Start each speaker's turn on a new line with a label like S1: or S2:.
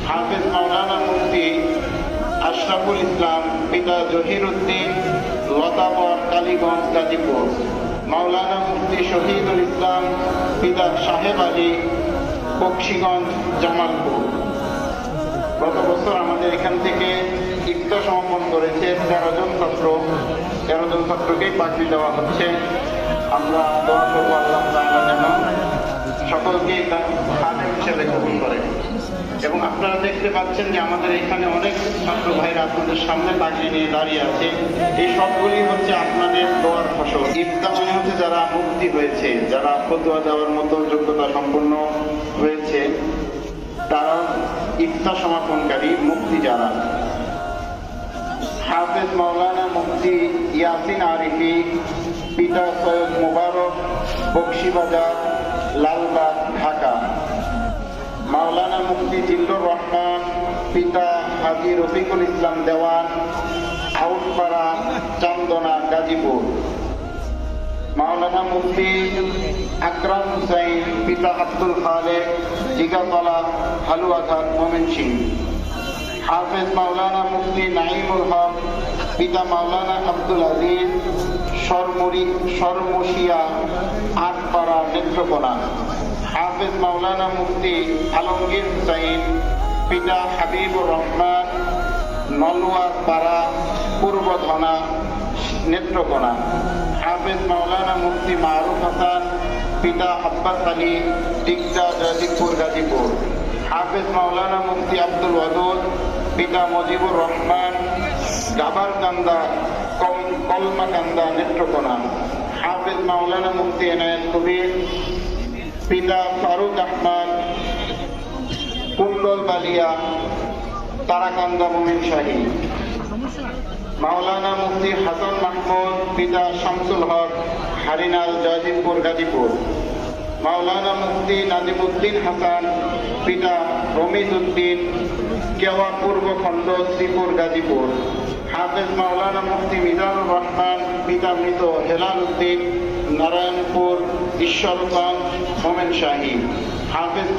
S1: হাফেজ মাওলানা মুফতি আশরাফুল ইসলাম পিতা জহিরুদ্দিন লতাবর কালীগঞ্জ গাজীপুর, মাওলানা মুফতি শহীদুল ইসলাম পিতা সাহেব আলী বক্সিগঞ্জ জামালপুর। গত বছর আমাদের এখান থেকে ইফতার সমাপন করেছে 13 জন ছাত্রকেই পাখি দেওয়া হচ্ছে। আমরা দোয়া করবো আল্লাহ তাআলা যেন সকলকেই তার খাদেম হিসেবে কবুল করে। এবং আপনারা দেখতে পাচ্ছেন যে আমাদের এখানে অনেক ছাত্র ভাইরা আপনাদের সামনে পাখি নিয়ে দাঁড়িয়ে আছে। এই সবগুলি হচ্ছে আপনাদের দোয়ার ফসল। ইফতার মানে হচ্ছে যারা মুক্তি হয়েছে, যারা ফতোয়া দেওয়ার মতো যোগ্যতা সম্পন্ন হয়েছে, তারা ইফতার সমাপনকারী মুফতি যারা। হাফেজ মাওলানা মুফতি ইয়াসিন আরিফি পিতা সৈয়দ মুবারক বক্সিবাজার লালবাগ ঢাকা, মাওলানা মুফতি জিল্লুর রহমান পিতা হাজী রফিকুল ইসলাম দেওয়ান আউটপাড়া চান্দনা গাজীপুর, মাওলানা মুফতি আকরাম হুসাইন পিতা আব্দুল খালেক জিগাতলা হালুয়াঘাট ময়মনসিংহ, হাফেজ মাওলানা মুফতি নাঈমুল হক পিতা মাওলানা আব্দুল আজিজ সরমশিয়া আটপাড়া নেত্রকোনা, হাফেজ মাওলানা মুফতি আলমগীর হুসাইন পিতা হাবিবুর রহমান নলুয়ারপাড়া পূর্বধনা নেত্রকোনা, হাফেজ মাওলানা মুফতি মারুফ হাসান পিতা আব্বাস আলী টিকটা জয়দীপুর গাজীপুর, হাফেজ মাওলানা মুফতি আব্দুল ওয়াদুদ পিতা মুজিবুর রহমান গাবারকান্দা কলমাকান্দা নেত্রকোনা, হাফেজ মাওলানা মুফতি এনায়েত কবির পিতা ফারুক আহমদ কুন্ডল বালিয়া তারাকান্দা মমিনশাহী, মাওলানা মুফতি হাসান মাহমুদ পিতা শামসুল হক হারিনাল জয়দীপুর গাজীপুর, মাওলানা মুফতি নাজিমুদ্দিন হাসান পিতা রমিজ উদ্দিন কেওয়া পূর্ব খণ্ড শ্রীপুর গাজীপুর, হাফেজ মাওলানা মুফতি মিজানুর রহমান পিতা মৃত হেলাল উদ্দিন নারায়ণপুর ঈশ্বরগঞ্জ ময়মনসিংহ, হাফেজ